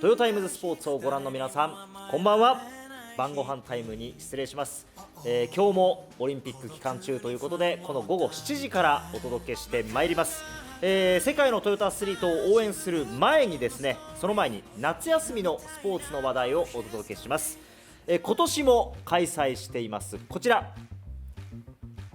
トヨタイムズスポーツをご覧の皆さん、こんばんは。晩ご飯タイムに失礼します。今日もオリンピック期間中ということで、この午後7時からお届けしてまいります。世界のトヨタアスリートを応援する前にですね、その前に夏休みのスポーツの話題をお届けします。今年も開催していますこちら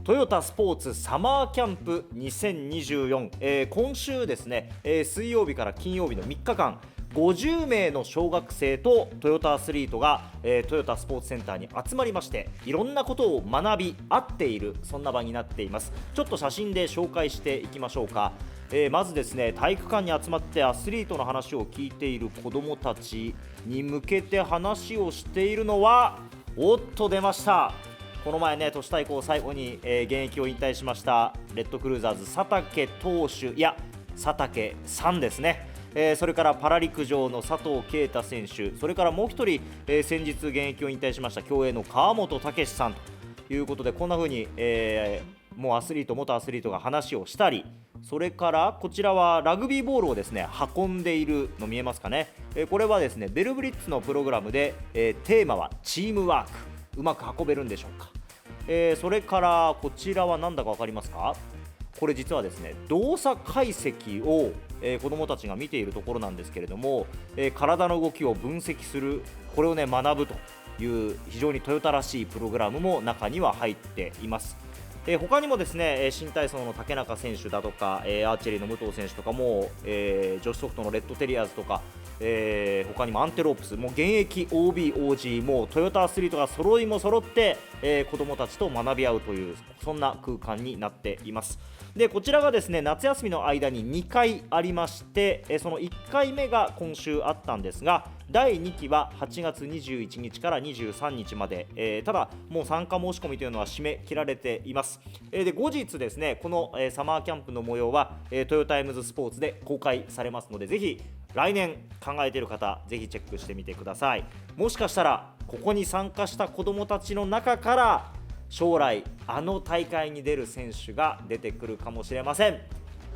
トヨタスポーツサマーキャンプ2024、今週ですね、水曜日から金曜日の3日間50名の小学生とトヨタアスリートが、トヨタスポーツセンターに集まりまして、いろんなことを学び合っている、そんな場になっています。ちょっと写真で紹介していきましょうか。まずですね、体育館に集まってアスリートの話を聞いている子どもたちに向けて話をしているのは、おっと出ました。この前ね、都市対抗を最後に、現役を引退しましたレッドクルーザーズ佐竹投手、いや佐竹さんですね。それからパラ陸上の佐藤圭太選手、それからもう一人、先日現役を引退しました競泳の川本武史さんということで、こんな風に、もう元アスリートが話をしたり、それからこちらはラグビーボールをですね運んでいるの見えますかね。これはですねベルブリッツのプログラムで、テーマはチームワーク、うまく運べるんでしょうか。それからこちらは何だか分かりますか。これ実はですね動作解析を、子どもたちが見ているところなんですけれども、体の動きを分析する、これをね学ぶという非常にトヨタらしいプログラムも中には入っています。他にもですね新体操の竹中選手だとか、アーチェリーの武藤選手とかも、女子ソフトのレッドテリアーズとか、他にもアンテロープス、もう現役 OB、OG もトヨタアスリートが揃いも揃って、子どもたちと学び合うという、そんな空間になっています。でこちらがですね夏休みの間に2回ありまして、その1回目が今週あったんですが、第2期は8月21日から23日まで、ただもう参加申し込みというのは締め切られています。で後日ですねこの、サマーキャンプの模様は、トヨタイムズスポーツで公開されますので、ぜひ来年考えている方、ぜひチェックしてみてください。もしかしたらここに参加した子どもたちの中から将来あの大会に出る選手が出てくるかもしれません。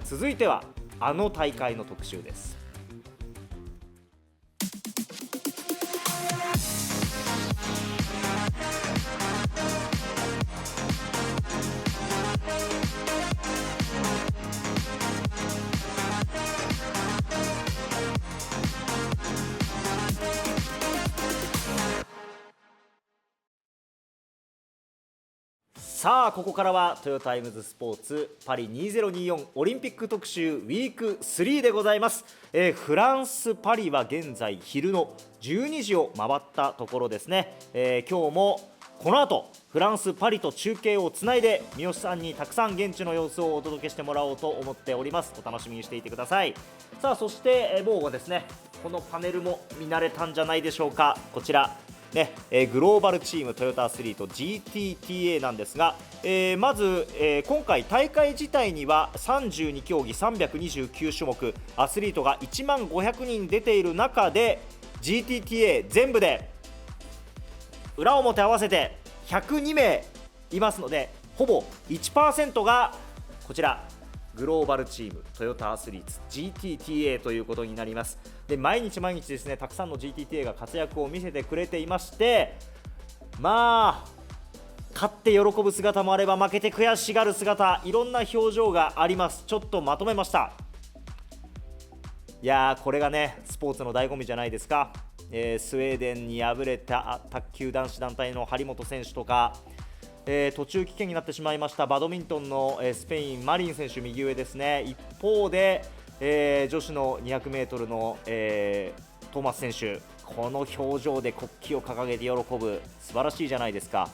続いてはあの大会の特集です。さあここからはトヨタイムズスポーツパリ2024オリンピック特集ウィーク3でございます。フランスパリは現在昼の12時を回ったところですね。今日もこの後フランスパリと中継をつないで、三好さんにたくさん現地の様子をお届けしてもらおうと思っております。お楽しみにしていてください。さあそして、もうですねこのパネルも見慣れたんじゃないでしょうか。こちらね、グローバルチームトヨタアスリート GTTA なんですが、まず、今回大会自体には32競技329種目アスリートが1万500人出ている中で GTTA 全部で裏表合わせて102名いますので、ほぼ 1% がこちらグローバルチームトヨタアスリート GTTA ということになります。で毎日ですねたくさんの GTTA が活躍を見せてくれていまして、まあ勝って喜ぶ姿もあれば負けて悔しがる姿、いろんな表情があります。ちょっとまとめました。いやーこれがねスポーツの醍醐味じゃないですか。スウェーデンに敗れた卓球男子団体の張本選手とか、途中棄権になってしまいましたバドミントンの、スペインマリン選手右上ですね。一方で、女子の 200m の、トーマス選手、この表情で国旗を掲げて喜ぶ、素晴らしいじゃないですか。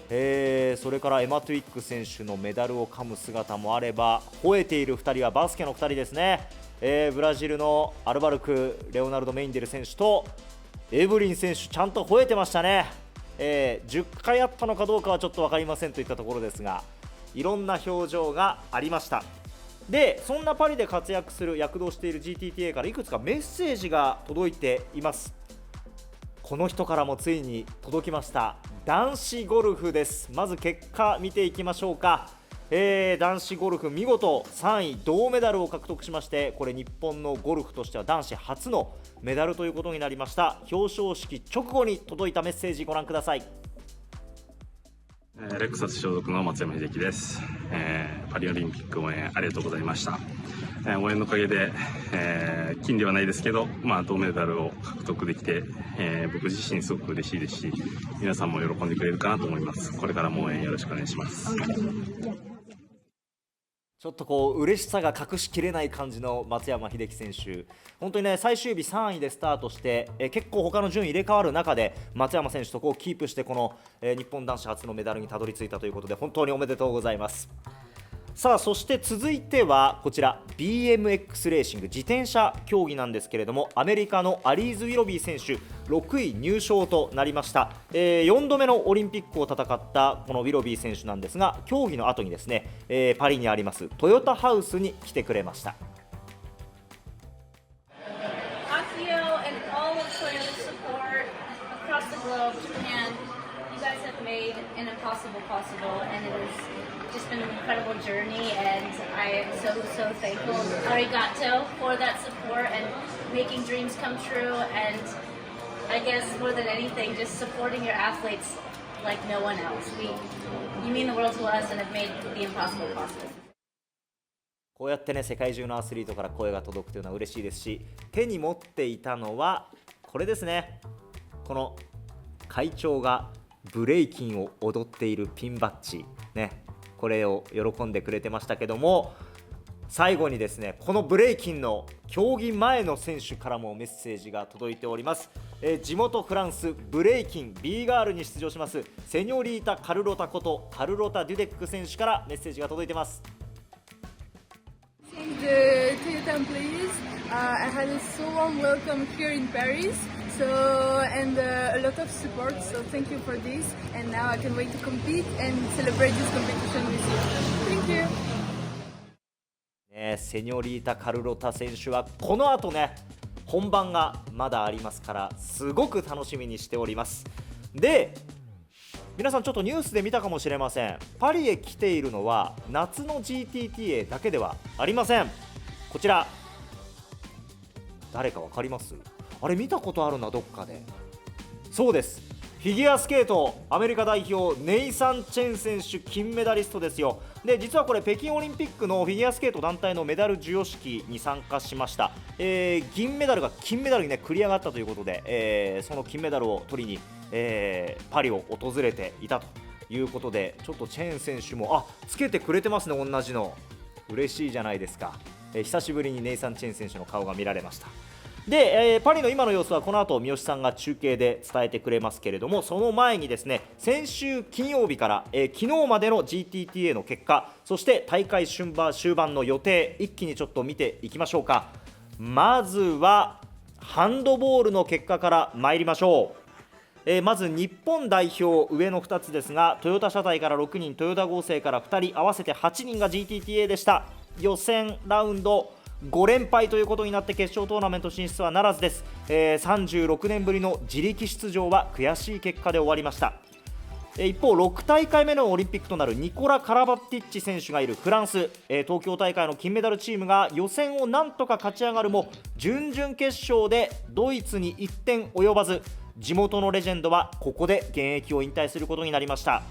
それからエマ・トゥイック選手のメダルを噛む姿もあれば、吠えている2人はバスケの2人ですね。ブラジルのアルバルクレオナルド・メインデル選手とエブリン選手、ちゃんと吠えてましたね。10回あったのかどうかはちょっと分かりませんといったところですが、いろんな表情がありました。でそんなパリで活躍する躍動している GTTA からいくつかメッセージが届いています。この人からもついに届きました。男子ゴルフです。まず結果見ていきましょうか。男子ゴルフ見事3位銅メダルを獲得しまして、これ日本のゴルフとしては男子初のメダルということになりました。表彰式直後に届いたメッセージご覧ください。レクサス所属の松山英樹です。パリオリンピック応援ありがとうございました。応援のおかげで、金ではないですけど、銅メダルを獲得できて、僕自身すごく嬉しいですし、皆さんも喜んでくれるかなと思います。これからも応援よろしくお願いします。ちょっと嬉しさが隠しきれない感じの松山英樹選手、本当にね、最終日3位でスタートして、結構他の順位入れ替わる中で松山選手とキープして、この、日本男子初のメダルにたどり着いたということで、本当におめでとうございます。さあ、そして続いてはこちら BMX レーシング、自転車競技なんですけれども、アメリカのアリーズ・ウィロビー選手6位入賞となりました。4度目のオリンピックを戦ったこのウィロビー選手なんですが、競技の後にですね、パリにありますトヨタハウスに来てくれました。Just been an incredible journey, and I am so thankful arigato for that support and making dreams come true, and I guess more than anything just supporting your athletes like no one else. You mean the world to us and have made the impossible possible. こうやってね、世界中のアスリートから声が届くというのは嬉しいですし、手に持っていたのはこれですね。この会長がブレイキンを踊っているピンバッジね、これを喜んでくれてましたけども、最後にですね、このブレイキンの競技前の選手からもメッセージが届いております。地元フランスブレイキン B ガールに出場しますセニョリータ・カルロタことカルロタ・デュデック選手からメッセージが届いてます。The Toyota employees, I had a so warm welcome here in Paris. So and a lot of support. So thank you for this. And now I can wait to compete and celebrate this competition with you. Thank you. セニョリータ・カルロタ選手はこの後ね、本番がまだありますから、すごく楽しみにしております。で、皆さんちょっとニュースで見たかもしれません。パリへ来ているのは夏の GTTA だけではありません。こちら誰か分かります？あれ見たことあるな、どっかで。そうです、フィギュアスケートアメリカ代表ネイサン・チェン選手、金メダリストですよ。で、実はこれ北京オリンピックのフィギュアスケート団体のメダル授与式に参加しました。銀メダルが金メダルにね繰り上がったということで、その金メダルを取りに、パリを訪れていたということで、ちょっとチェン選手もつけてくれてますね、同じの。嬉しいじゃないですか。久しぶりにネイサン・チェン選手の顔が見られました。で、パリの今の様子はこの後三好さんが中継で伝えてくれますけれども、その前にですね、先週金曜日から、昨日までの GTTA の結果、そして大会終盤の予定、一気にちょっと見ていきましょうか。まずはハンドボールの結果から参りましょう。まず日本代表上の2つですが、トヨタ車体から6人、トヨタ合成から2人、合わせて8人が GTTA でした。予選ラウンド5連敗ということになって決勝トーナメント進出はならずです。36年ぶりの自力出場は悔しい結果で終わりました。一方、6大会目のオリンピックとなるニコラ・カラバッティッチ選手がいるフランス、東京大会の金メダルチームが予選をなんとか勝ち上がるも、準々決勝でドイツに1点及ばず、地元のレジェンドはここで現役を引退することになりました。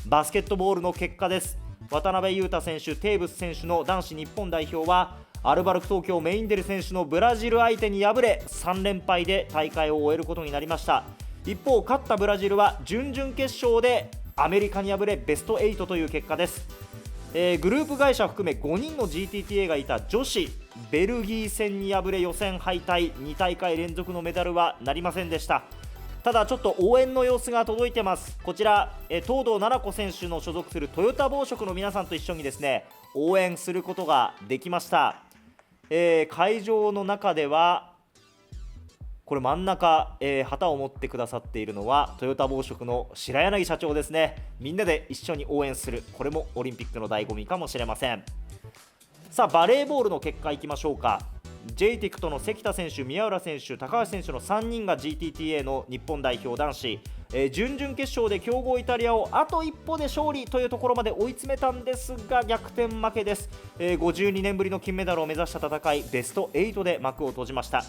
バスケットボールの結果です。渡辺裕太選手、テーブス選手の男子日本代表はアルバルク東京メインデル選手のブラジル相手に敗れ、3連敗で大会を終えることになりました。一方、勝ったブラジルは準々決勝でアメリカに敗れベスト8という結果です。グループ会社含め5人の GTTA がいた女子、ベルギー戦に敗れ予選敗退、2大会連続のメダルはなりませんでした。ただちょっと応援の様子が届いてます。こちら、東堂奈々子選手の所属するトヨタ紡織の皆さんと一緒にですね、応援することができました。会場の中ではこれ真ん中、旗を持ってくださっているのはトヨタ紡織の白柳社長ですね。みんなで一緒に応援する、これもオリンピックの醍醐味かもしれません。さあ、バレーボールの結果いきましょうか。ジェイティクトの関田選手、宮浦選手、高橋選手の3人が GTTA の日本代表男子、準々決勝で強豪イタリアをあと一歩で勝利というところまで追い詰めたんですが逆転負けです。52年ぶりの金メダルを目指した戦い、ベスト8で幕を閉じました。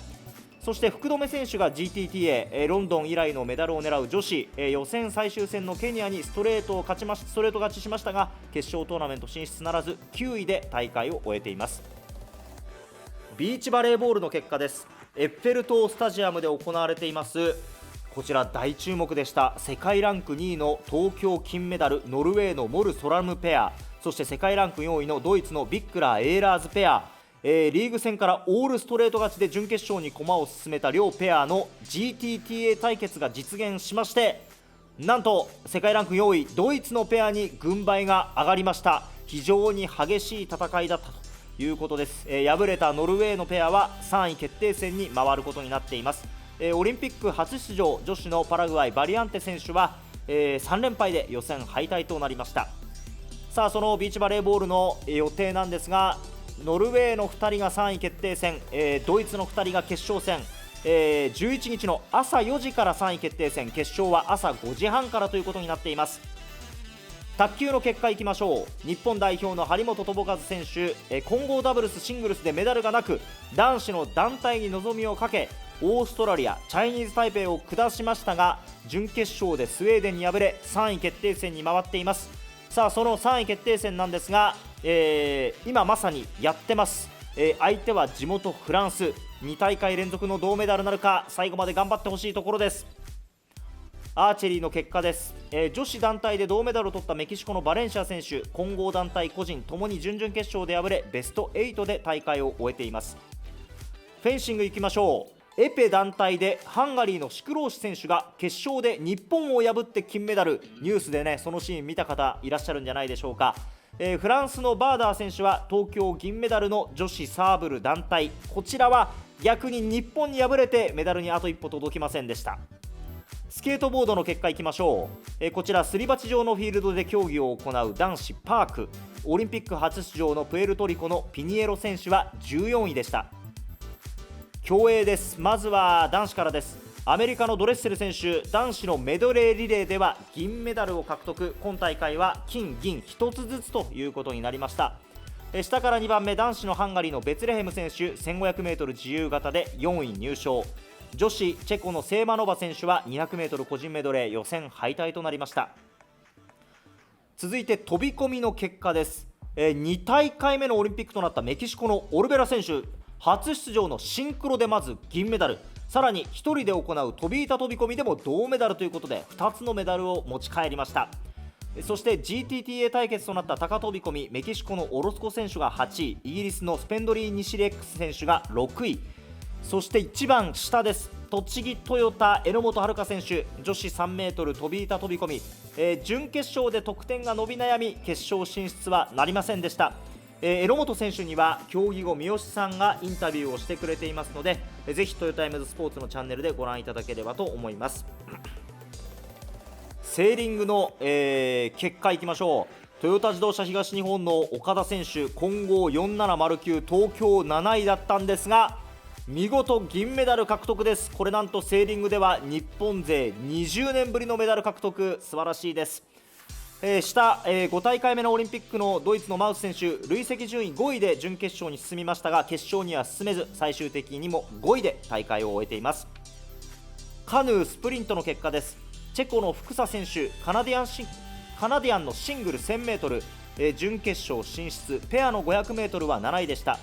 そして福留選手が GTTA、ロンドン以来のメダルを狙う女子、予選最終戦のケニアにストレート勝ちしましたが、決勝トーナメント進出ならず9位で大会を終えています。ビーチバレーボールの結果です。エッフェル塔スタジアムで行われていますこちら大注目でした。世界ランク2位の東京金メダルノルウェーのモル・ソラムペア、そして世界ランク4位のドイツのビックラー・エーラーズペア、リーグ戦からオールストレート勝ちで準決勝に駒を進めた両ペアの GTTA 対決が実現しまして、なんと世界ランク4位ドイツのペアに軍配が上がりました。非常に激しい戦いだったということです。敗れたノルウェーのペアは3位決定戦に回ることになっています。オリンピック初出場女子のパラグアイバリアンテ選手は、3連敗で予選敗退となりました。さあそのビーチバレーボールの予定なんですが、ノルウェーの2人が3位決定戦、ドイツの2人が決勝戦、11日の朝4時から3位決定戦、決勝は朝5時半からということになっています。卓球の結果いきましょう。日本代表の張本智和選手、混合ダブルスシングルスでメダルがなく男子の団体に望みをかけオーストラリアチャイニーズ台北を下しましたが、準決勝でスウェーデンに敗れ3位決定戦に回っています。さあその3位決定戦なんですが、今まさにやってます。相手は地元フランス、2大会連続の銅メダルなるか、最後まで頑張ってほしいところです。アーチェリーの結果です。女子団体で銅メダルを取ったメキシコのバレンシア選手、混合団体個人ともに準々決勝で敗れベスト8で大会を終えています。フェンシングいきましょう。エペ団体でハンガリーのシクローシ選手が決勝で日本を破って金メダル、ニュースでねそのシーン見た方いらっしゃるんじゃないでしょうか。フランスのバーダー選手は東京銀メダルの女子サーブル団体、こちらは逆に日本に敗れてメダルにあと一歩届きませんでした。スケートボードの結果いきましょう。こちらすり鉢状のフィールドで競技を行う男子パーク、オリンピック初出場のプエルトリコのピニエロ選手は14位でした。競泳です。まずは男子からです。アメリカのドレッセル選手、男子のメドレーリレーでは銀メダルを獲得。今大会は金銀1つずつということになりました。下から2番目、男子のハンガリーのベツレヘム選手、 1500m 自由形で4位入賞。女子チェコのセーマノバ選手は 200m 個人メドレー予選敗退となりました。続いて飛び込みの結果です。2大会目のオリンピックとなったメキシコのオルベラ選手、初出場のシンクロでまず銀メダル、さらに1人で行う飛び板飛び込みでも銅メダルということで2つのメダルを持ち帰りました。そして GTTA 対決となった高飛び込み、メキシコのオロスコ選手が8位、イギリスのスペンドリー・ニシレックス選手が6位、そして一番下です。栃木トヨタ榎本遥選手、女子 3m 飛び板飛び込み、準決勝で得点が伸び悩み決勝進出はなりませんでした。榎本選手には競技後三好さんがインタビューをしてくれていますので、ぜひトヨタイムズスポーツのチャンネルでご覧いただければと思います。セーリングの、結果いきましょう。トヨタ自動車東日本の岡田選手、混合4709東京7位だったんですが見事銀メダル獲得です。これなんとセーリングでは日本勢20年ぶりのメダル獲得、素晴らしいです。下、5大会目のオリンピックのドイツのマウス選手、累積順位5位で準決勝に進みましたが決勝には進めず最終的にも5位で大会を終えています。カヌースプリントの結果です。チェコの福佐選手、カナディアンのシングル 1000m、準決勝進出。ペアの 500m は7位でした。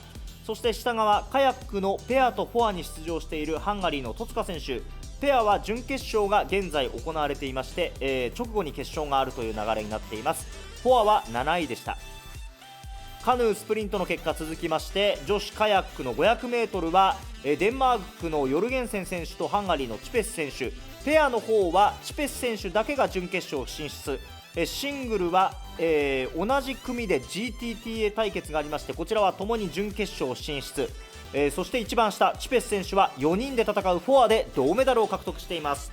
そして下側カヤックのペアとフォアに出場しているハンガリーの戸塚選手、ペアは準決勝が現在行われていまして、直後に決勝があるという流れになっています。フォアは7位でした。カヌースプリントの結果続きまして、女子カヤックの 500m はデンマークのヨルゲンセン選手とハンガリーのチペス選手、ペアの方はチペス選手だけが準決勝進出。シングルは、同じ組で GTTA 対決がありまして、こちらはともに準決勝進出。そして一番下チペス選手は4人で戦うフォアで銅メダルを獲得しています。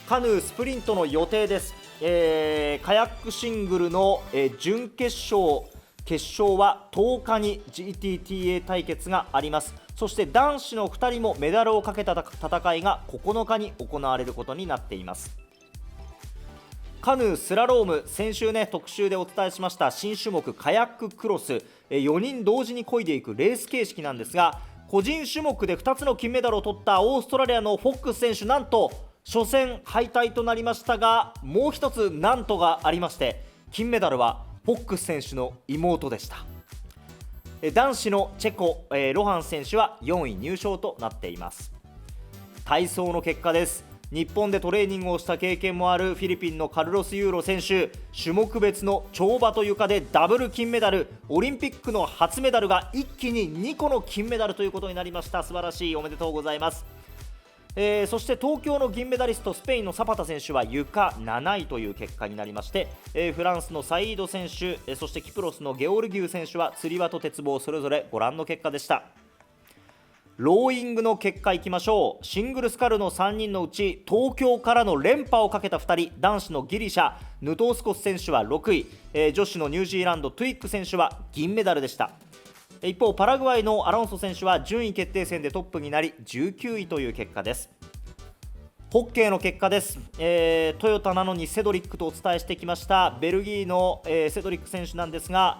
カヌースプリントの予定です。カヤックシングルの、準決勝決勝は10日に GTTA 対決があります。そして男子の2人もメダルをかけた戦いが9日に行われることになっています。カヌースラローム、先週特集でお伝えしました新種目カヤッククロス、4人同時に漕いでいくレース形式なんですが、個人種目で2つの金メダルを取ったオーストラリアのフォックス選手、なんと初戦敗退となりましたが、もう一つなんとがありまして、金メダルはフォックス選手の妹でした。男子のチェコ、ロハン選手は4位入賞となっています。体操の結果です。日本でトレーニングをした経験もあるフィリピンのカルロス・ユーロ選手、種目別の跳馬と床でダブル金メダル、オリンピックの初メダルが一気に2個の金メダルということになりました。素晴らしい、おめでとうございます。そして東京の銀メダリストスペインのサパタ選手は床7位という結果になりまして、フランスのサイード選手、そしてキプロスのゲオルギウ選手はつり輪と鉄棒それぞれご覧の結果でした。ローイングの結果いきましょう。シングルスカルの3人のうち東京からの連覇をかけた2人、男子のギリシャヌトースコス選手は6位、女子のニュージーランドトゥイック選手は銀メダルでした。一方パラグアイのアロンソ選手は順位決定戦でトップになり19位という結果です。ホッケーの結果です。トヨタなのにセドリックとお伝えしてきましたベルギーの、セドリック選手なんですが、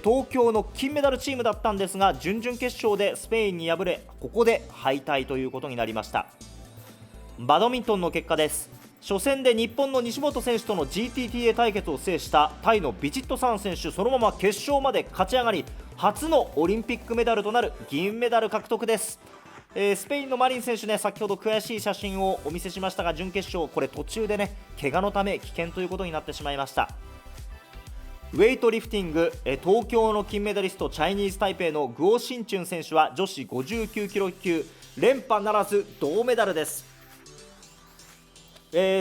東京の金メダルチームだったんですが、準々決勝でスペインに敗れ、ここで敗退ということになりました。バドミントンの結果です。初戦で日本の西本選手との GTTA 対決を制したタイのビチットサーン選手、そのまま決勝まで勝ち上がり、初のオリンピックメダルとなる銀メダル獲得です。スペインのマリン選手先ほど悔しい写真をお見せしましたが、準決勝これ途中で怪我のため棄権ということになってしまいました。ウェイトリフティング、東京の金メダリストチャイニーズタイペイのグオ・シンチュン選手は女子59キロ級連覇ならず銅メダルです。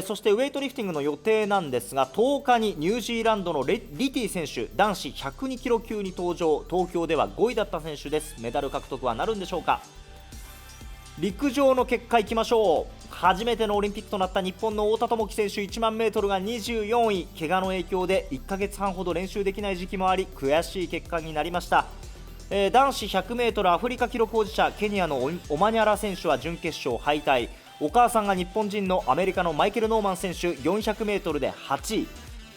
そしてウェイトリフティングの予定なんですが、10日にニュージーランドのリティ選手、男子102キロ級に登場。東京では5位だった選手です。メダル獲得はなるんでしょうか。陸上の結果いきましょう。初めてのオリンピックとなった日本の太田智樹選手、1万メートルが24位、怪我の影響で1ヶ月半ほど練習できない時期もあり、悔しい結果になりました。男子100メートルアフリカ記録保持者ケニアのオマニャラ選手は準決勝敗退。お母さんが日本人のアメリカのマイケル・ノーマン選手、400メートルで8位。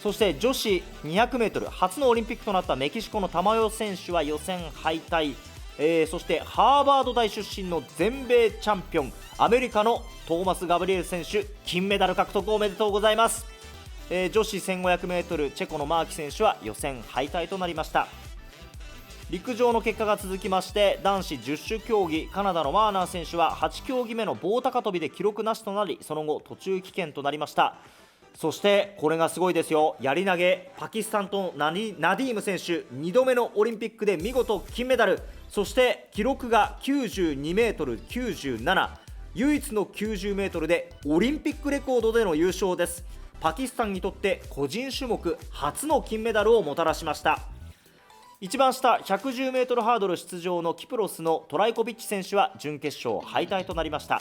そして女子200メートル初のオリンピックとなったメキシコのタマヨ選手は予選敗退。そしてハーバード大出身の全米チャンピオンアメリカのトーマス・ガブリエル選手、金メダル獲得おめでとうございます。女子 1500m チェコのマーキ選手は予選敗退となりました。陸上の結果が続きまして、男子十種競技カナダのワーナー選手は8競技目の棒高跳びで記録なしとなり、その後途中棄権となりました。そしてこれがすごいですよ、やり投げパキスタンとナディーム選手、2度目のオリンピックで見事金メダル。そして記録が92メートル97、唯一の90メートルでオリンピックレコードでの優勝です。パキスタンにとって個人種目初の金メダルをもたらしました。一番下110メートルハードル出場のキプロスのトライコビッチ選手は準決勝敗退となりました。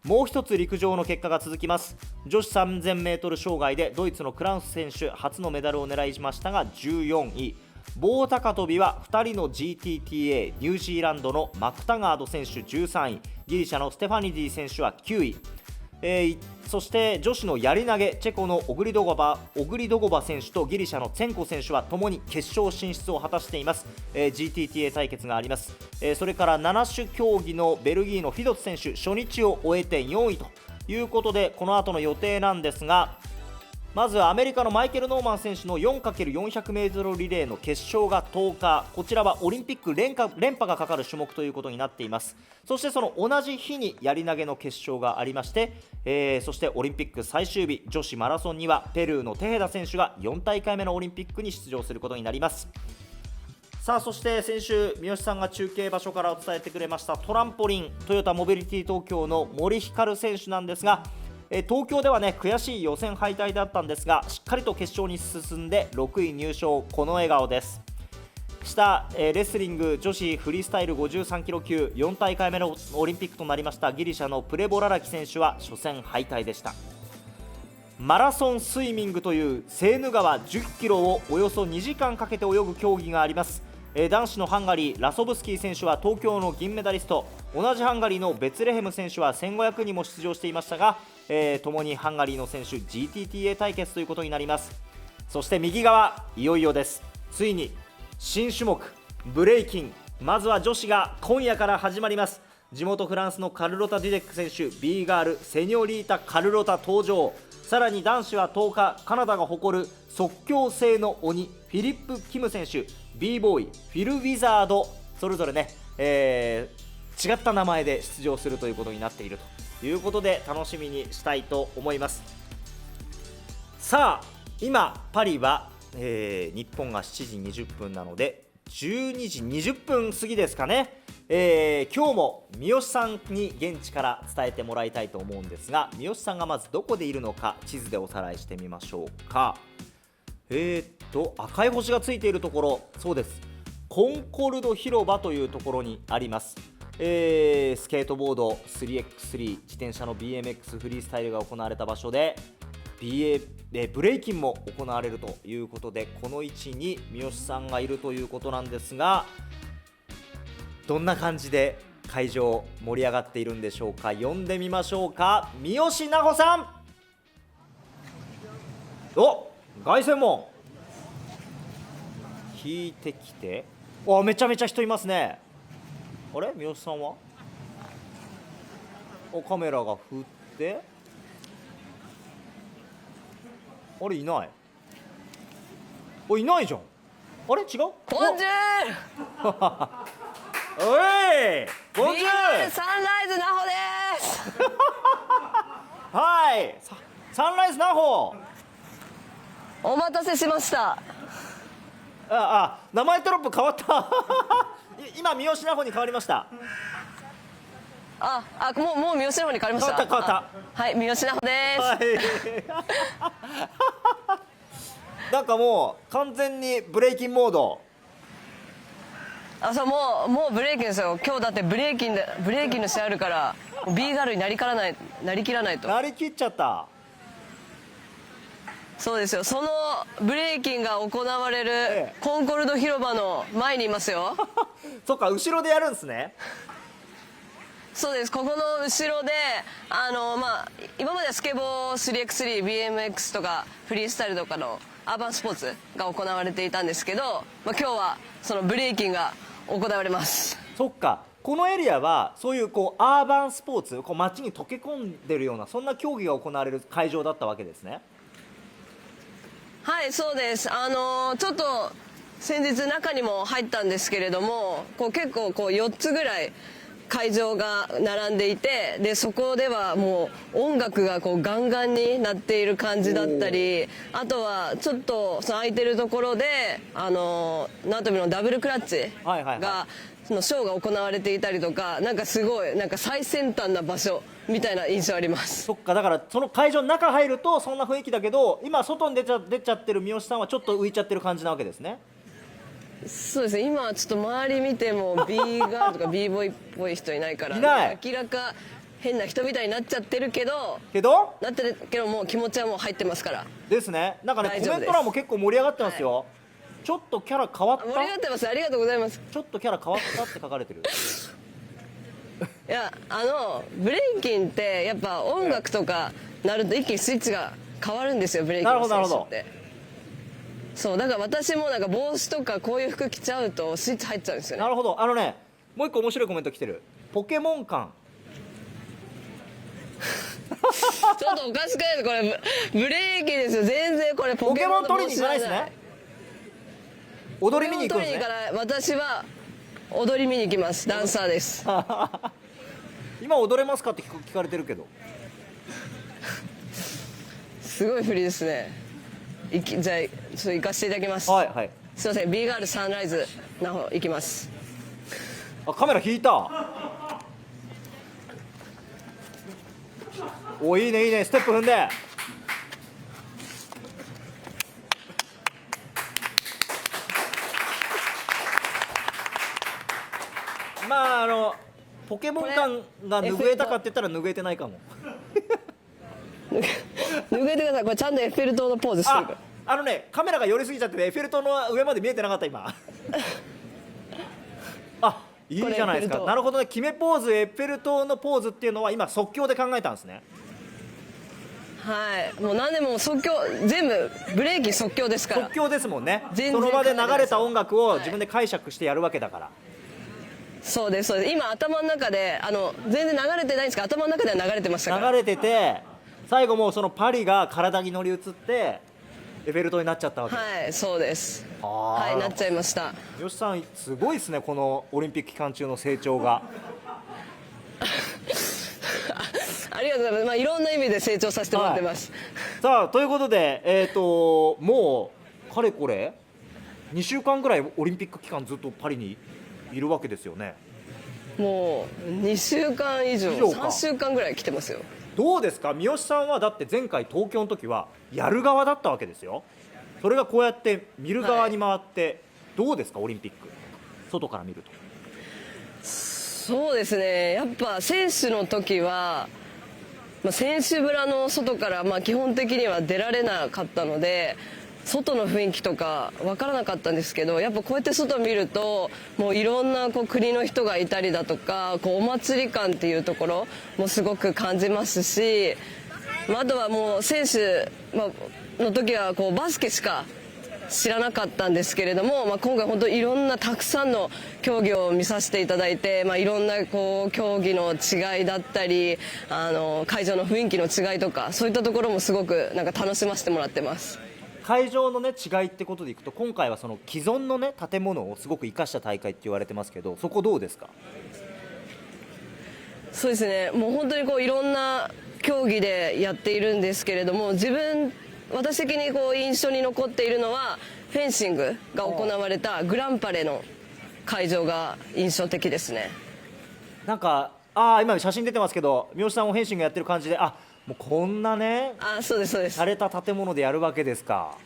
もう一つ陸上の結果が続きます。女子3000メートル障害でドイツのクラウス選手初のメダルを狙いましたが14位。棒高跳びは2人の GTTA ニュージーランドのマクタガード選手13位、ギリシャのステファニディ選手は9位。そして女子のやり投げチェコのオグリドゴバ選手とギリシャのツェンコ選手はともに決勝進出を果たしています。GTTA 対決があります。それから7種競技のベルギーのフィドツ選手、初日を終えて4位ということで、この後の予定なんですが、まずアメリカのマイケル・ノーマン選手の 4×400m リレーの決勝が10日、こちらはオリンピック連覇がかかる種目ということになっています。そしてその同じ日にやり投げの決勝がありまして、そしてオリンピック最終日女子マラソンにはペルーのテヘダ選手が4大会目のオリンピックに出場することになります。さあ、そして先週三好さんが中継場所から伝えてくれましたトランポリントヨタモビリティ東京の森ひかる選手なんですが、東京では悔しい予選敗退だったんですが、しっかりと決勝に進んで6位入賞、この笑顔です。下、レスリング女子フリースタイル53キロ級4大会目のオリンピックとなりましたギリシャのプレボララキ選手は初戦敗退でした。マラソンスイミングというセーヌ川10キロをおよそ2時間かけて泳ぐ競技があります。男子のハンガリーラソブスキー選手は東京の銀メダリスト、同じハンガリーのベツレヘム選手は1500にも出場していましたが、共にハンガリーの選手 GTTA 対決ということになります。そして右側、いよいよです。ついに新種目ブレイキン、まずは女子が今夜から始まります。地元フランスのカルロタ・デュデック選手、 B ガールセニョリータ・カルロタ登場。さらに男子は10日、カナダが誇る即興性の鬼フィリップ・キム選手、 B ボーイ、フィル・ウィザード、それぞれね、違った名前で出場するということになっているということで、楽しみにしたいと思います。さあ今パリは、日本が7時20分なので12時20分過ぎですかね。今日も三好さんに現地から伝えてもらいたいと思うんですが、三好さんがまずどこでいるのか地図でおさらいしてみましょうか。赤い星がついているところ、そうです、コンコルド広場というところにあります。スケートボード 3x3、 自転車の BMX フリースタイルが行われた場所でブレイキンも行われるということで、この位置に三好さんがいるということなんですが、どんな感じで会場盛り上がっているんでしょうか。呼んでみましょうか。三好奈穂さん。お、凱旋門引いてきて、めちゃめちゃ人いますね。あれ、三好さんはカメラが振って、あれいない、いないじゃん。あれ違う。ボンジュール。おい、ボンジュール。サンライズナホです。はい、サンライズナホ。お待たせしました。名前テロップ変わった今三好奈穂に変わりました。もう三好奈穂に変わりました。変わった。はい、三好奈穂です。はいなんかもう完全にブレイキンモード。そう、もうブレイキンですよ。今日だってブレイキンの試合あるから、B ガールになりきらないと。なりきっちゃった。そうですよ。そのブレイキンが行われるコンコルド広場の前にいますよ。そっか、後ろでやるんですね。そうです。ここの後ろで今まではスケボー 3x3、BMX とかフリースタイルとかのアーバンスポーツが行われていたんですけど、今日はそのブレイキンが行われます。そっか、このエリアはそういうアーバンスポーツ、街に溶け込んでるようなそんな競技が行われる会場だったわけですね。はい、そうです。ちょっと先日中にも入ったんですけれども、結構4つぐらい会場が並んでいて、でそこではもう音楽がガンガンになっている感じだったり、あとはちょっとその空いてるところで縄跳びのダブルクラッチがそのショーが行われていたりとか、なんかすごい最先端な場所みたいな印象あります。そっか、だからその会場の中入るとそんな雰囲気だけど、今外に出ちゃってる三好さんはちょっと浮いちゃってる感じなわけですね。そうですね。今ちょっと周り見ても B ガールとか B ボーイっぽい人いないからいない。明らか変な人みたいになっちゃってるけどもう気持ちはもう入ってますからですね。なんかね、コ大丈夫ですメント欄も結構盛り上がってますよ、ちょっとキャラ変わった、盛り上がってます。ありがとうございます。ちょっとキャラ変わったって書かれてるいやブレイキンってやっぱ音楽とかなると一気にスイッチが変わるんですよ、ブレイキンの選手って。そうだから私も帽子とかこういう服着ちゃうとスイッチ入っちゃうんですよね。なるほど。もう一個面白いコメント来てる。ポケモン感ちょっとおかしくないですこれ。ブレイキンですよ。全然これポケモン取りに行かないですね。踊り見に行くんですね。ポケモン取りに行かない。私は踊り見に行きます。ダンサーです今踊れますかって聞かれてるけどすごい振りですね。じゃあちょっと行かせていただきます。はいはい。すいません。 B ガールサンライズなほ行きます。カメラ引いた。いいねいいね、ステップ踏んで。ポケモン感が拭えたかって言ったら拭えてないかも抜けてください。これちゃんとエッフェル塔のポーズしてるから。カメラが寄りすぎちゃってね、エッフェル塔の上まで見えてなかった今あ、いいじゃないですか。これエッフェル塔なるほどね。決めポーズ、エッフェル塔のポーズっていうのは今即興で考えたんですね。はい、もう何でも即興、全部ブレイキン即興ですから。即興ですもんね。全然その場で流れた考えてないですよ音楽をはい自分で解釈してやるわけだから、そうですそうです。今頭の中で全然流れてないんですけど、頭の中では流れてましたから。流れてて、最後もうそのパリが体に乗り移ってエッフェル塔になっちゃったわけ。はい、そうです。あーはい、なっちゃいました。吉さんすごいですね、このオリンピック期間中の成長が。ありがとうございます。まあいろんな意味で成長させてもらってます。さあということで、もうかれこれ2週間ぐらいオリンピック期間ずっとパリにいるわけですよね。もう2週間以上、以上か3週間ぐらい来てますよ。どうですか、三好さんはだって前回東京の時はやる側だったわけですよ。それがこうやって見る側に回って、どうですかオリンピック外から見ると。そうですね、やっぱ選手の時は、選手村の外から基本的には出られなかったので、外の雰囲気とか分からなかったんですけど、やっぱこうやって外見るともういろんな国の人がいたりだとか、お祭り感っていうところもすごく感じますし、あとはもう選手の時はバスケしか知らなかったんですけれども、今回本当いろんなたくさんの競技を見させていただいて、いろんな競技の違いだったり、会場の雰囲気の違いとか、そういったところもすごく楽しませてもらってます。会場のね違いってことでいくと、今回はその既存のね建物をすごく生かした大会って言われてますけど、そこどうですか。そうですね、もう本当にいろんな競技でやっているんですけれども、私的に印象に残っているのはフェンシングが行われたグランパレの会場が印象的ですね。なんか今写真出てますけど、三好さんもフェンシングやってる感じで、もうこんなねそうですそうです。洒落た建物でやるわけですか。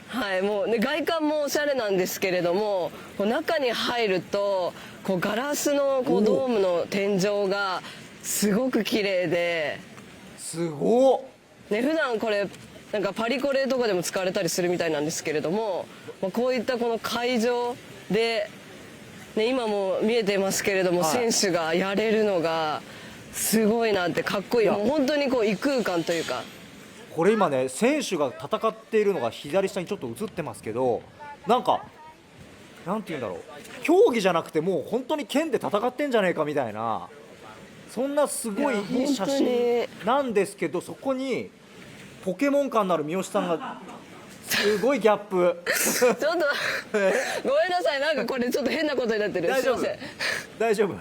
はい、もうね、外観もおしゃれなんですけれども、中に入るとガラスのドームの天井がすごく綺麗で、すごっ。ね、普段これパリコレとかでも使われたりするみたいなんですけれども、こういったこの会場で、ね、今も見えてますけれども、選手がやれるのがすごいなって、かっこいい。もう本当に異空間というか。これ今ね選手が戦っているのが左下にちょっと映ってますけど、なんて言うんだろう、競技じゃなくてもう本当に剣で戦ってんじゃねえかみたいな、そんなすごいいい写真なんですけど、そこにポケモン感のある三好さんがすごいギャップちょっとごめんなさい、これちょっと変なことになってる。大丈夫すいません。大丈夫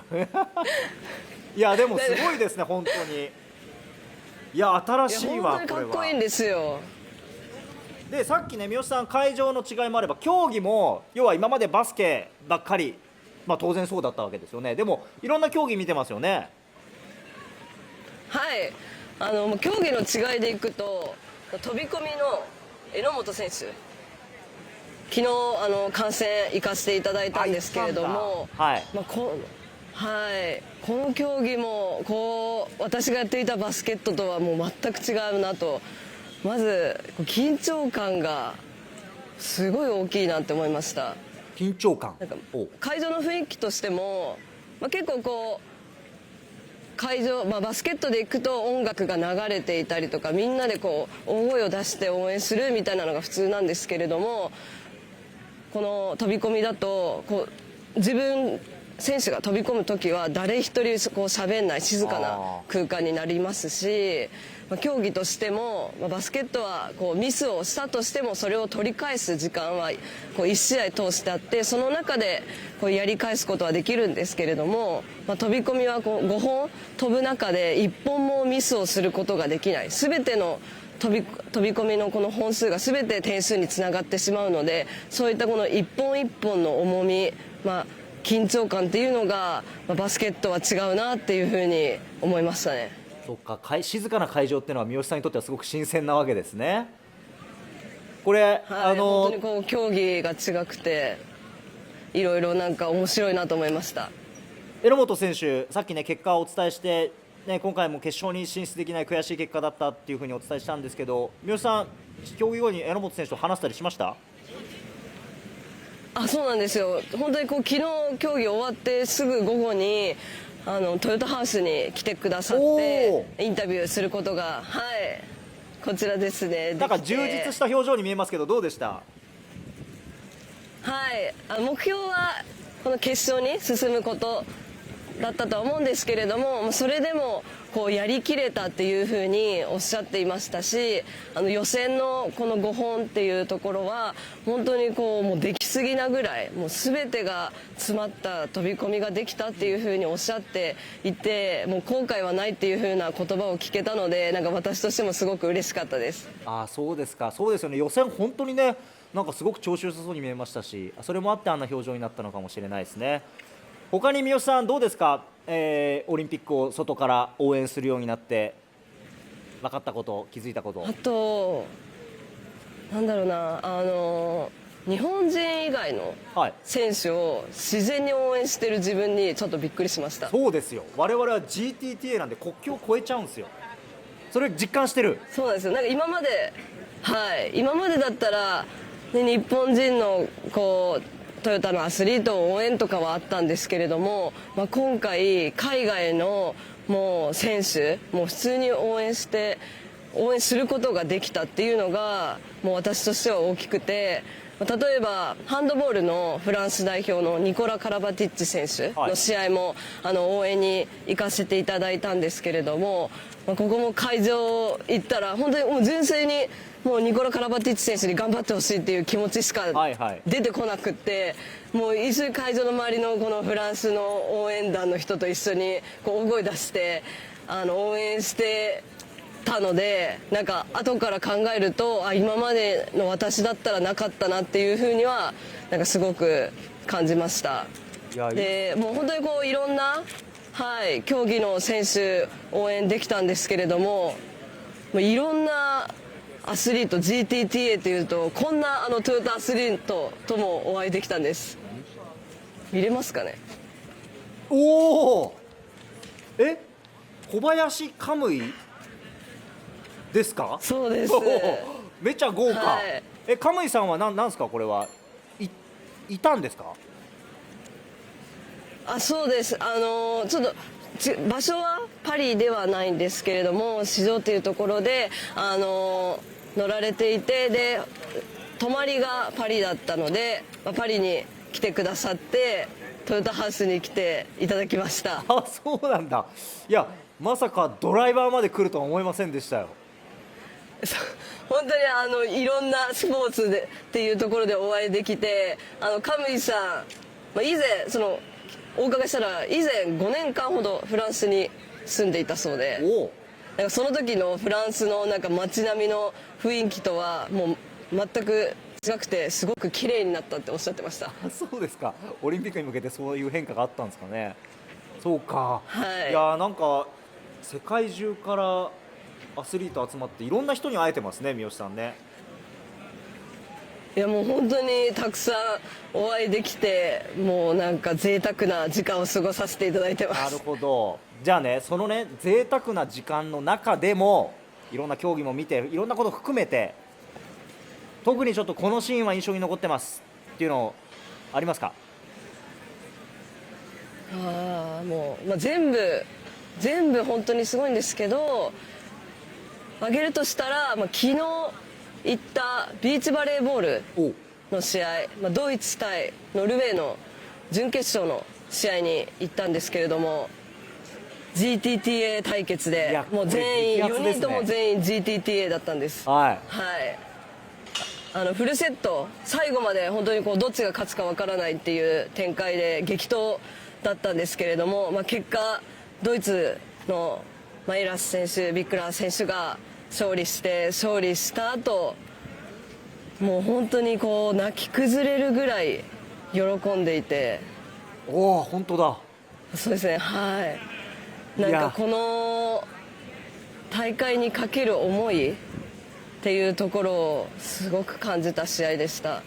いやでもすごいですね本当に。いや新しいわ本当にこれは。かっこいいんですよ。でさっきね三好さん会場の違いもあれば、競技も要は今までバスケばっかり、当然そうだったわけですよね。でもいろんな競技見てますよね。はい、もう競技の違いでいくと、飛び込みの榎本選手、昨日観戦行かせていただいたんですけれども、はいこの競技も私がやっていたバスケットとはもう全く違うなと。まず緊張感がすごい大きいなって思いました。緊張感。会場の雰囲気としても、結構会場、バスケットで行くと音楽が流れていたりとか、みんなで大声を出して応援するみたいなのが普通なんですけれども、この飛び込みだと選手が飛び込む時は誰一人喋んない静かな空間になりますし、競技としてもバスケットはミスをしたとしてもそれを取り返す時間は1試合通してあって、その中でやり返すことはできるんですけれども、飛び込みは5本飛ぶ中で1本もミスをすることができない。全ての飛び込みのこの本数が全て点数につながってしまうので、そういったこの一本一本の重み、緊張感っていうのが、バスケットは違うなっていうふうに思いましたね。そっか、静かな会場っていうのは三好さんにとってはすごく新鮮なわけですね。これ、本当に競技が違くていろいろ面白いなと思いました。榎本選手、さっきね結果をお伝えしてね、今回も決勝に進出できない悔しい結果だったっていうふうにお伝えしたんですけど、三好さん、競技後に榎本選手と話したりしました？あ、そうなんですよ。本当にこう昨日競技終わってすぐ午後にトヨタハウスに来てくださってインタビューすることが、はい、こちらですね。なんかできて充実した表情に見えますけど、どうでした？はい、目標はこの決勝に進むことだったとは思うんですけれども、それでもこうやりきれたっていうふうにおっしゃっていましたし、予選のこの5本っていうところは本当にこうもうできすぎなぐらい、もう全てが詰まった飛び込みができたっていうふうにおっしゃっていて、もう後悔はないっていうふうな言葉を聞けたので、なんか私としてもすごく嬉しかったです。ああ、そうですか。そうですよね。予選本当にね、なんかすごく調子良さそうに見えましたし、それもあってあんな表情になったのかもしれないですね。他に三好さんどうですか？オリンピックを外から応援するようになって分かったこと、気づいたこと。あとなんだろうな、日本人以外のはい、選手を自然に応援してる自分にちょっとびっくりしました。そうですよ。我々は GTTA なんで国境を越えちゃうんですよ。それ実感してる。そうなんですよ。なんか今まで、はい、今までだったら、ね、日本人のこうトヨタのアスリートを応援とかはあったんですけれども、今回海外のもう選手もう普通に応援することができたっていうのがもう私としては大きくて、例えばハンドボールのフランス代表のニコラ・カラバティッチ選手の試合も、応援に行かせていただいたんですけれども、ここも会場行ったら本当にもう純粋にもうニコラ・カラバティッチ選手に頑張ってほしいっていう気持ちしか出てこなくって、もう一緒に会場の周りのこのフランスの応援団の人と一緒にこう大声出して応援してたので、なんか後から考えると今までの私だったらなかったなっていうふうにはなんかすごく感じました。でもう本当にこういろんな、はい、競技の選手応援できたんですけれども、いろんなアスリート GTTA っていうとこんなトヨタアスリートともお会いできたんです。見れますかね？おお、小林カムイですか？そうです。めちゃ豪華、はい、カムイさんはなんですか？これはいたんですか？そうです。ちょっと場所はパリではないんですけれども、市場っていうところで乗られていて、で泊まりがパリだったので、パリに来てくださってトヨタハウスに来ていただきました。あ、そうなんだ。いや、まさかドライバーまで来るとは思いませんでしたよ。本当にいろんなスポーツでっていうところでお会いできて、カムイさん、以前お伺いしたら以前5年間ほどフランスに住んでいたそうで、なんかその時のフランスのなんか街並みの雰囲気とはもう全く違くて、すごく綺麗になったっておっしゃってました。そうですか。オリンピックに向けてそういう変化があったんですかね。そうか、はい、いやなんか世界中からアスリート集まっていろんな人に会えてますね、三好さんね。いやもう本当にたくさんお会いできて、もうなんか贅沢な時間を過ごさせていただいてます。なるほど。じゃあね、そのね贅沢な時間の中でもいろんな競技も見て、いろんなことを含めて特にちょっとこのシーンは印象に残ってますっていうのありますか？もう、全部本当にすごいんですけど、挙げるとしたら、昨日行ったビーチバレーボールの試合、ドイツ対ノルウェーの準決勝の試合に行ったんですけれども、 GTTA 対決でもう全員、4人とも全員 GTTA だったんです。はい、フルセット最後まで本当にこうどっちが勝つかわからないっていう展開で激闘だったんですけれども、結果ドイツのエラス選手、ビックラー選手が勝利した後、もう本当にこう泣き崩れるぐらい喜んでいて。おお、本当だ。そうですね、はい。なんかこの大会にかける思いっていうところをすごく感じた試合でした。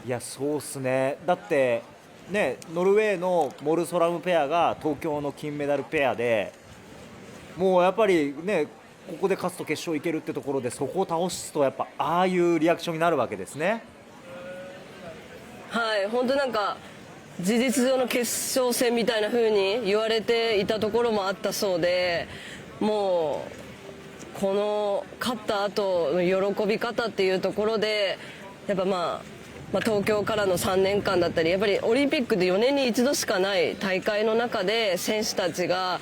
いや、そうっすね。だってね、ノルウェーのモルソラムペアが東京の金メダルペアで、もうやっぱりね、ここで勝つと決勝いけるってところで、そこを倒すとやっぱああいうリアクションになるわけですね。はい、本当なんか事実上の決勝戦みたいな風に言われていたところもあったそうで、もうこの勝った後の喜び方っていうところでやっぱ東京からの3年間だったり、やっぱりオリンピックで4年に一度しかない大会の中で選手たちが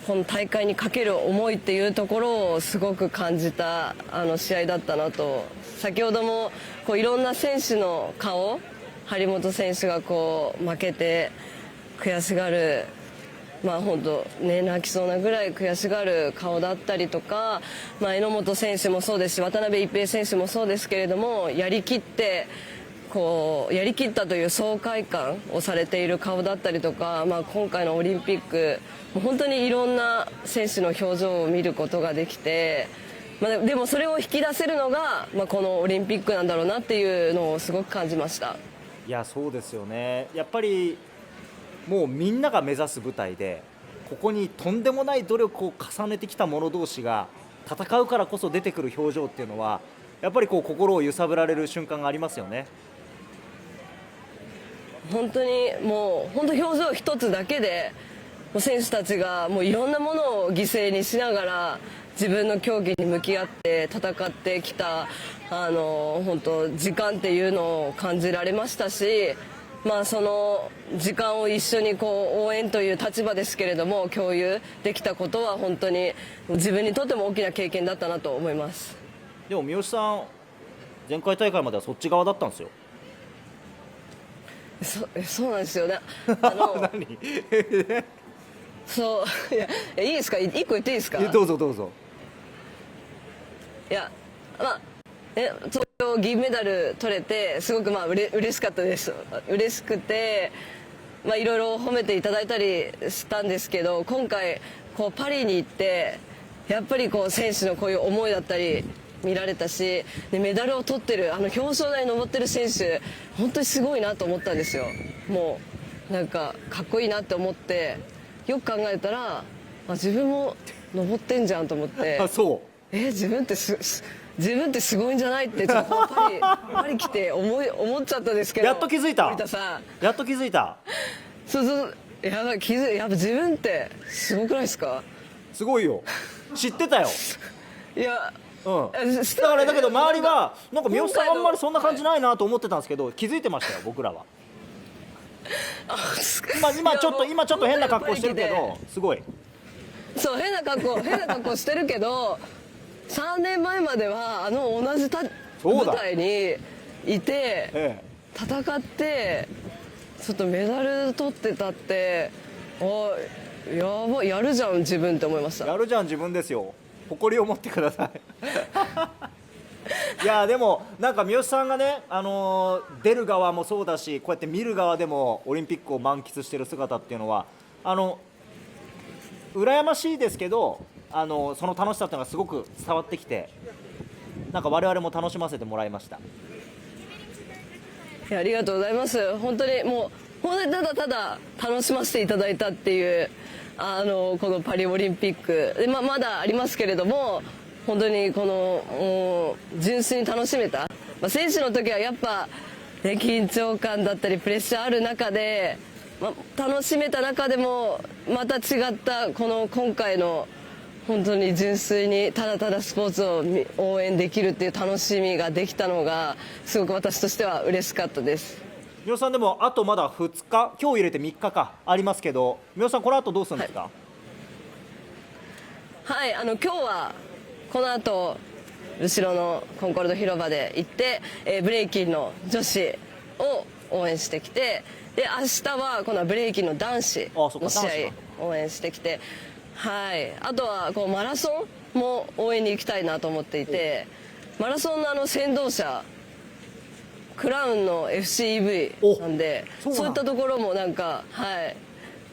この大会にかける思いっていうところをすごく感じた試合だったなと。先ほどもいろんな選手の顔、張本選手が負けて悔しがる、本当ね、泣きそうなぐらい悔しがる顔だったりとか、榎本選手もそうですし、渡辺一平選手もそうですけれども、やりきったという爽快感をされている顔だったりとか、今回のオリンピック本当にいろんな選手の表情を見ることができて、でもそれを引き出せるのが、このオリンピックなんだろうなっていうのをすごく感じました。いやそうですよね。やっぱりもうみんなが目指す舞台で、ここにとんでもない努力を重ねてきた者同士が戦うからこそ出てくる表情っていうのは、やっぱり心を揺さぶられる瞬間がありますよね。本当にもう表情一つだけでもう選手たちがもういろんなものを犠牲にしながら自分の競技に向き合って戦ってきた本当時間っていうのを感じられましたし、その時間を一緒に応援という立場ですけれども共有できたことは本当に自分にとっても大きな経験だったなと思います。でも三好さん、前回大会まではそっち側だったんですよ。そうなんですよね。何そういやいいですか、一個言っていいですか。どうぞどうぞ。いや東京銀メダル取れてすごく嬉しかったです。嬉しくていろいろ褒めていただいたりしたんですけど、今回パリに行ってやっぱり選手のこういう思いだったり見られたし、でメダルを取ってる表彰台に上ってる選手本当にすごいなと思ったんですよ。もうなんかかっこいいなって思って、よく考えたら自分も上ってんじゃんと思って。そう自分ってすごいんじゃないってちょっとパリ来て思っちゃったんですけど。やっと気づいた。森田さんやっと気づいた。そうやっぱ自分ってすごくないですか。すごいよ。知ってたよ。いやだけど周りがなんか三好さんあんまりそんな感じないなと思ってたんですけど、気づいてましたよ僕らは。今ちょっと変な格好してるけどすごい。そう変な格好してるけど3年前までは同じ舞台にいて、戦ってちょっとメダル取ってたって、やばい、やるじゃん自分って思いました。やるじゃん自分ですよ。誇りを持ってください。いやでもなんか三好さんがね、出る側もそうだし、こうやって見る側でもオリンピックを満喫している姿っていうのは羨ましいですけど、その楽しさっていうのがすごく伝わってきて、なんか我々も楽しませてもらいました。ありがとうございます。本当にただただ楽しませていただいたっていうこのパリオリンピックで、まだありますけれども、本当に純粋に楽しめた、選手の時はやっぱ、緊張感だったりプレッシャーある中で、楽しめた中でもまた違った今回の本当に純粋にただただスポーツを応援できるっていう楽しみができたのがすごく私としては嬉しかったです。三好さん、でもあとまだ2日、今日入れて3日かありますけど、三好さんこの後どうするんですか。はい、今日はこの後後ろのコンコルド広場で行って、ブレイキンの女子を応援してきて、で明日はこのブレイキンの男子の試合応援してきて、はい、あとはマラソンも応援に行きたいなと思っていて、マラソンの先導車クラウンの FCEV なんで、そういったところもなんか、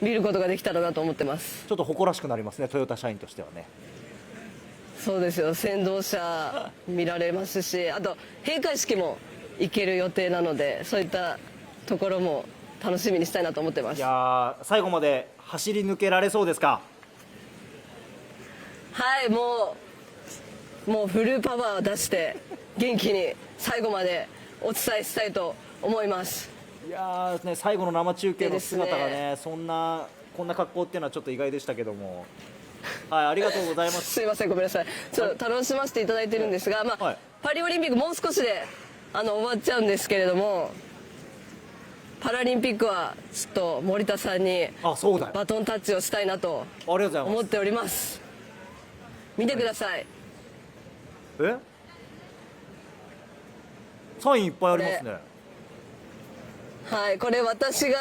見ることができたらなと思ってます。ちょっと誇らしくなりますね、トヨタ社員としてはね。そうですよ、先導車見られますし、あと閉会式も行ける予定なので、そういったところも楽しみにしたいなと思ってます。いや最後まで走り抜けられそうですか。はいもうフルパワーを出して元気に最後までお伝えしたいと思います。いやーね、最後の生中継の姿がでね、こんな格好っていうのはちょっと意外でしたけども、はい、ありがとうございます。すいませんごめんなさい、ちょっと楽しませていただいてるんですが、はい、パリオリンピックもう少しで終わっちゃうんですけれども、パラリンピックはちょっと森田さんにそうだよ、バトンタッチをしたいなとありがとうございます。思っております。見てください。サインいっぱいありますね。はい、これ私が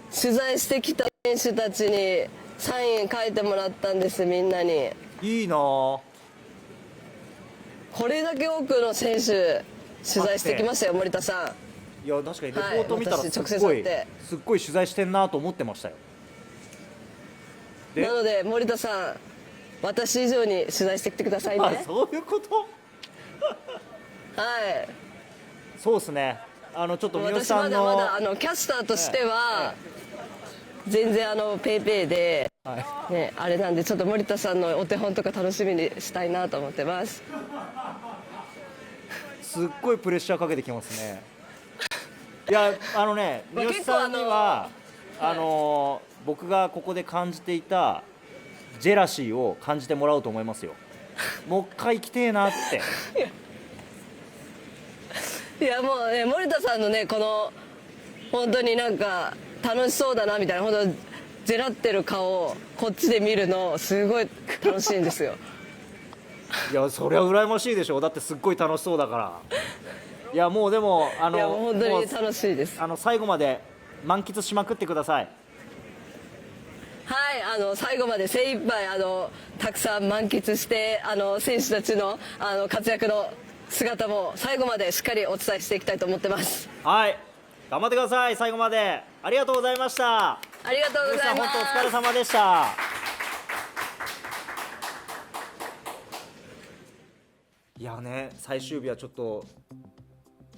取材してきた選手たちにサイン書いてもらったんです。みんなに。いいなぁ。これだけ多くの選手取材してきましたよ、森田さいや確かにレポート見たらはい私直接すっごい会って取材してんなと思ってましたよ。ん。なので森田さん、私以上に取材してきてくださいね。そういうこと。はい。そうですね。ちょっと三好私まださんのまだキャスターとしては全然ペイペイで、ね、あれなんでちょっと森田さんのお手本とか楽しみにしたいなと思ってます。すっごいプレッシャーかけてきますね。いや三好さんには僕がここで感じていたジェラシーを感じてもらおうと思いますよ。もう一回来てえなって。いやもうね、森田さんのねこの本当になんか楽しそうだなみたいな、本当ジェラってる顔をこっちで見るのすごい楽しいんですよ。いやそりゃ羨ましいでしょ。だってすっごい楽しそうだから。いやもうでもいやもう本当に楽しいです。最後まで満喫しまくってください。はい、最後まで精一杯たくさん満喫して選手たちの活躍の姿も最後までしっかりお伝えしていきたいと思ってます。はい、頑張ってください。最後までありがとうございました。ありがとうございます。本当お疲れ様でした。いやね、最終日はちょっと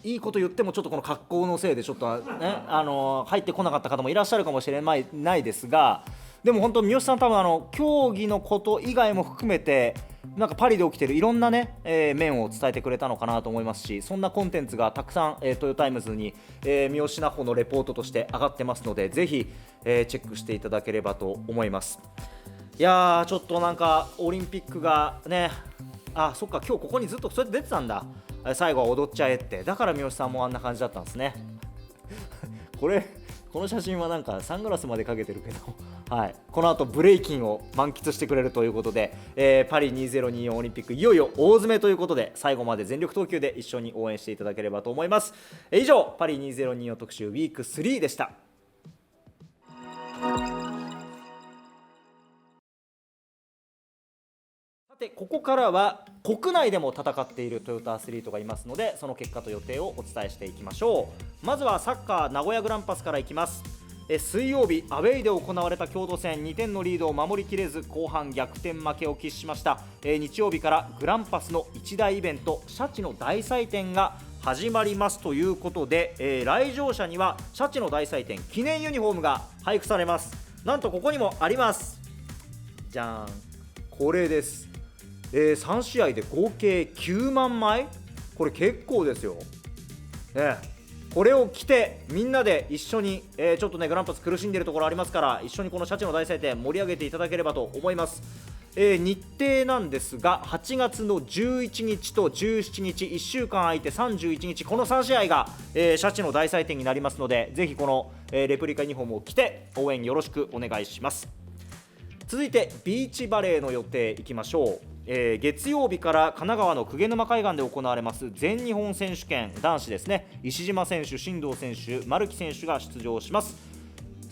いいこと言ってもちょっとこの格好のせいでちょっとね入ってこなかった方もいらっしゃるかもしれないですが、でも本当三好さん多分競技のこと以外も含めてなんかパリで起きてるいろんなね、面を伝えてくれたのかなと思いますし、そんなコンテンツがたくさん、トヨタイムズに、三好奈穂のレポートとして上がってますので、ぜひ、チェックしていただければと思います。いやーちょっとなんかオリンピックがね、そっか今日ここにずっとそうやって出てたんだ。最後は踊っちゃえって、だから三好さんもあんな感じだったんですね。この写真はなんかサングラスまでかけてるけど、はい、この後ブレイキンを満喫してくれるということで、パリ2024オリンピックいよいよ大詰めということで、最後まで全力投球で一緒に応援していただければと思います。以上パリ2024特集ウィーク3でした。さてここからは国内でも戦っているトヨタアスリートがいますので、その結果と予定をお伝えしていきましょう。まずはサッカー名古屋グランパスからいきます。水曜日アウェイで行われた京都戦、2点のリードを守りきれず後半逆転負けを喫しました。日曜日からグランパスの一大イベント、シャチの大祭典が始まりますということで、来場者にはシャチの大祭典記念ユニフォームが配布されます。なんとここにもあります。じゃーん、これです。3試合で合計9万枚、これ結構ですよ、ね、これを着てみんなで一緒に、ちょっとねグランパス苦しんでいるところありますから、一緒にこのシャチの大祭典盛り上げていただければと思います。日程なんですが8月の11日と17日1週間空いて31日、この3試合が、シャチの大祭典になりますので、ぜひこの、レプリカユニフォームを着て応援よろしくお願いします。続いてビーチバレーの予定いきましょう。月曜日から神奈川の鵠沼海岸で行われます全日本選手権男子ですね、石島選手、進藤選手、丸木選手が出場します。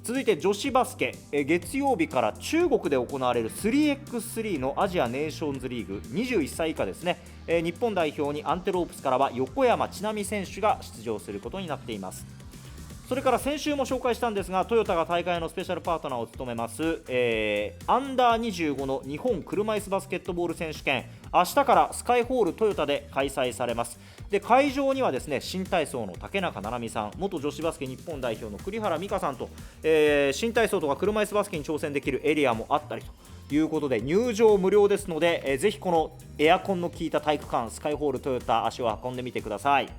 続いて女子バスケ、月曜日から中国で行われる 3x3 のアジアネーションズリーグ21歳以下ですね、日本代表にアンテロープスからは横山千波選手が出場することになっています。それから先週も紹介したんですが、トヨタが大会のスペシャルパートナーを務めます、アンダー25の日本車椅子バスケットボール選手権、明日からスカイホールトヨタで開催されます。で会場にはですね、新体操の竹中七海さん、元女子バスケ日本代表の栗原美香さんと、新体操とか車椅子バスケに挑戦できるエリアもあったりということで入場無料ですので、ぜひこのエアコンの効いた体育館スカイホールトヨタ足を運んでみてください。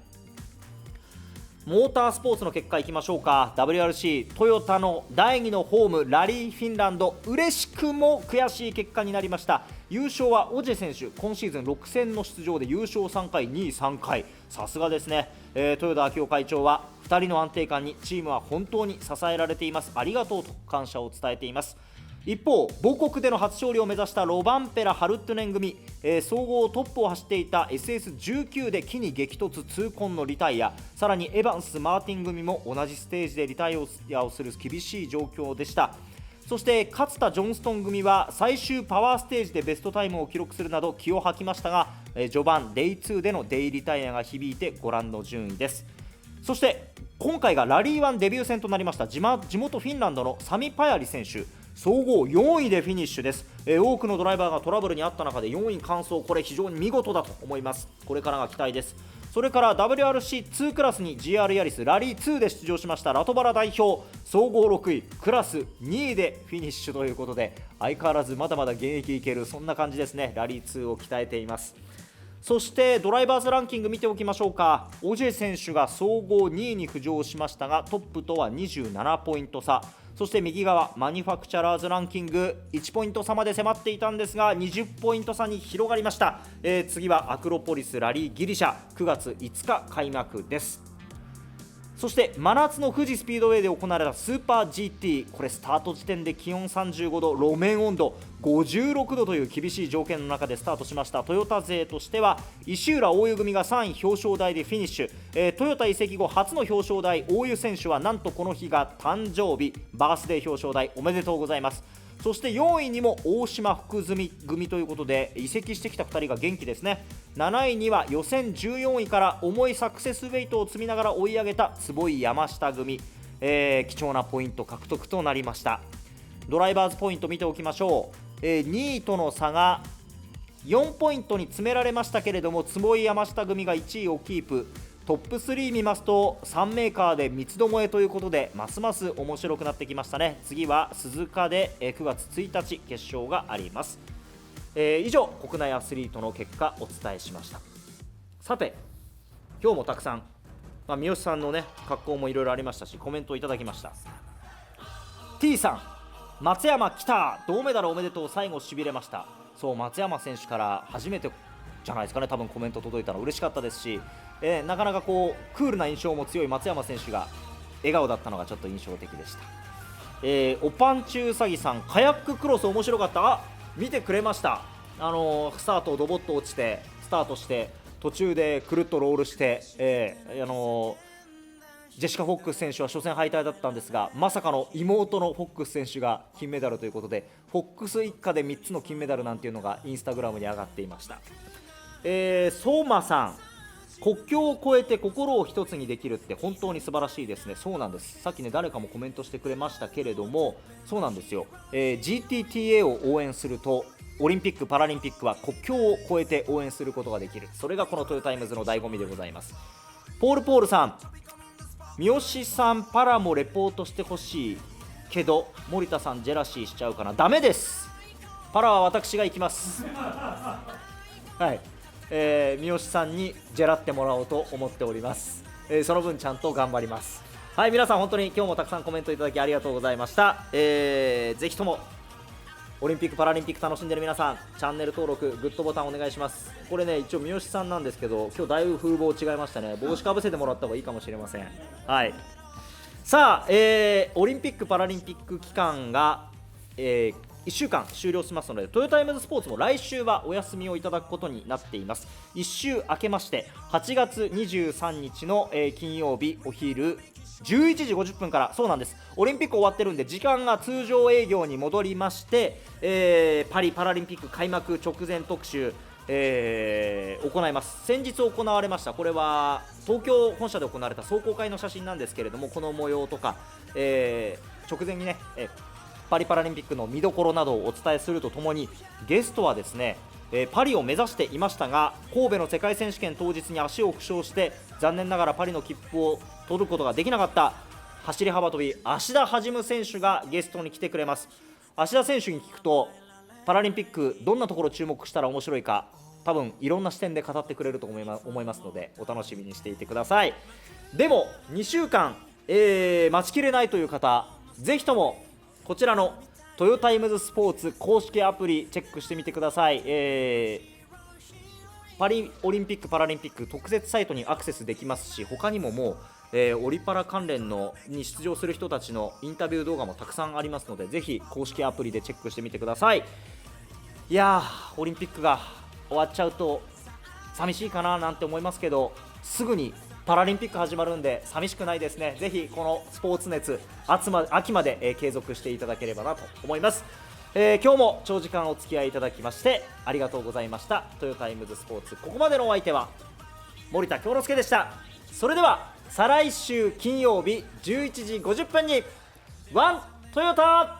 モータースポーツの結果いきましょうか。 WRC トヨタの第2のホームラリーフィンランド、嬉しくも悔しい結果になりました。優勝はオジェ選手、今シーズン6戦の出場で優勝3回2位3回、さすがですね。豊田章男会長は2人の安定感にチームは本当に支えられています、ありがとうと感謝を伝えています。一方、母国での初勝利を目指したロバンペラ・ハルットゥネン組、総合トップを走っていた SS19 で木に激突痛恨のリタイア、さらにエバンス・マーティン組も同じステージでリタイアをする厳しい状況でした。そして勝田ジョンストン組は最終パワーステージでベストタイムを記録するなど気を吐きましたが、序盤デイ2でのデイリタイアが響いてご覧の順位です。そして今回がラリー1デビュー戦となりました地元フィンランドのサミ・パヤリ選手、総合4位でフィニッシュです。多くのドライバーがトラブルにあった中で4位完走、これ非常に見事だと思います。これからが期待です。それから WRC2 クラスに GR ヤリスラリー2で出場しましたラトバラ代表、総合6位クラス2位でフィニッシュということで、相変わらずまだまだ現役いける、そんな感じですね。ラリー2を鍛えています。そしてドライバーズランキング見ておきましょうか。オジェ選手が総合2位に浮上しましたが、トップとは27ポイント差。そして右側マニファクチャラーズランキング1ポイント差まで迫っていたんですが、20ポイント差に広がりました。次はアクロポリスラリーギリシャ、9月5日開幕です。そして真夏の富士スピードウェイで行われたスーパー GT、 これスタート時点で気温35度、路面温度56度という厳しい条件の中でスタートしました。トヨタ勢としては石浦大湯組が3位表彰台でフィニッシュ、トヨタ移籍後初の表彰台、大湯選手はなんとこの日が誕生日、バースデー表彰台おめでとうございます。そして4位にも大島福住組ということで移籍してきた2人が元気ですね。7位には予選14位から重いサクセスウェイトを積みながら追い上げた坪井山下組、貴重なポイント獲得となりました。ドライバーズポイント見ておきましょう。2位との差が4ポイントに詰められましたけれども、坪井山下組が1位をキープ。トップ3見ますと3メーカーで三つどもえということで、ますます面白くなってきましたね。次は鈴鹿で9月1日決勝があります。以上国内アスリートの結果お伝えしました。さて今日もたくさん、三好さんのね格好もいろいろありましたし、コメントをいただきました。 T さん、松山来た、銅メダルおめでとう、最後しびれました。そう、松山選手から初めてじゃないですかね、多分コメント届いたの嬉しかったですし、なかなかこうクールな印象も強い松山選手が笑顔だったのがちょっと印象的でした。おパンチュウサギさん、カヤッククロス面白かった。見てくれました。スタートをドボッと落ちてスタートして途中でくるっとロールして、ジェシカ・フォックス選手は初戦敗退だったんですが、まさかの妹のフォックス選手が金メダルということで、フォックス一家で3つの金メダルなんていうのがインスタグラムに上がっていました。相馬さん、国境を越えて心を一つにできるって本当に素晴らしいですね。そうなんです。さっきね誰かもコメントしてくれましたけれども、そうなんですよ。GTTA を応援するとオリンピック・パラリンピックは国境を越えて応援することができる。それがこのトヨタイムズの醍醐味でございます。ポールさん、三好さんパラもレポートしてほしいけど森田さんジェラシーしちゃうかな。ダメです、パラは私が行きますはい、三好さんにジェラってもらおうと思っております。その分ちゃんと頑張ります。はい、皆さん本当に今日もたくさんコメントいただきありがとうございました。ぜひともオリンピック・パラリンピック楽しんでる皆さん、チャンネル登録グッドボタンお願いします。これね一応三好さんなんですけど、今日だいぶ風貌違いましたね。帽子かぶせてもらった方がいいかもしれません。はい、さあ、オリンピック・パラリンピック期間が、1週間終了しますので、トヨタイムズスポーツも来週はお休みをいただくことになっています。1週明けまして8月23日の、金曜日お昼11時50分から、そうなんです、オリンピック終わってるんで時間が通常営業に戻りまして、パリパラリンピック開幕直前特集、行います。先日行われました、これは東京本社で行われた壮行会の写真なんですけれども、この模様とか、直前にね、パリパラリンピックの見どころなどをお伝えするとともに、ゲストはですね、パリを目指していましたが神戸の世界選手権当日に足を負傷して残念ながらパリの切符を取ることができなかった走り幅跳び芦田一選手がゲストに来てくれます。芦田選手に聞くとパラリンピックどんなところ注目したら面白いか、多分いろんな視点で語ってくれると思いますので、お楽しみにしていてください。でも2週間、待ちきれないという方、ぜひともこちらのトヨタイムズスポーツ公式アプリチェックしてみてください。パリオリンピック・パラリンピック特設サイトにアクセスできますし、他にももう、オリパラ関連に出場する人たちのインタビュー動画もたくさんありますので、ぜひ公式アプリでチェックしてみてください。いやー、オリンピックが終わっちゃうと寂しいかななんて思いますけど、すぐにパラリンピック始まるんで寂しくないですね。ぜひこのスポーツ熱秋まで、継続していただければなと思います。今日も長時間お付き合いいただきましてありがとうございました。トヨタイムズスポーツ、ここまでのお相手は森田京之介でした。それでは再来週金曜日11時50分にワントヨタ。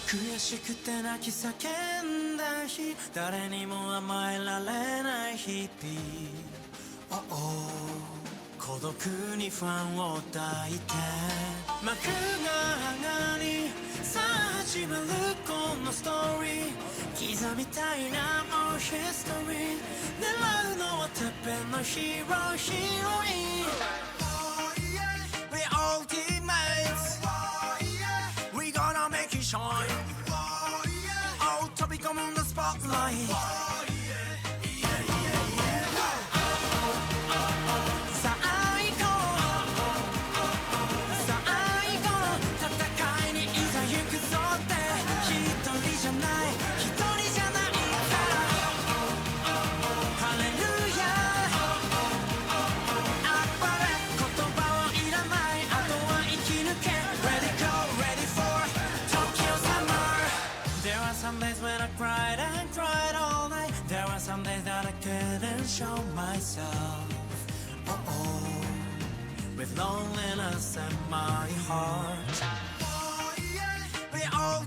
悔しくて泣き叫んだ日、誰にも甘えられない日々、孤独にファンを抱いて幕が上がり、さあ始まるこのストーリー、刻みたいなもうヒストリー、狙うのはてっぺんのヒーローヒロイン、 We all teammates, We gonna make it shine,飛び込むんだスポットライト、さあ行こう、さあ行こう、戦いにいざ行くぞって、一人じゃない、一人じゃないから、ハレルヤ、あっぱれ、言葉はいらない、あとは生き抜け、 Ready go, ready for Tokyo summer. There are some days when I cried and cried all night, there are some days that I couldn't show myself, with loneliness in my heart, We all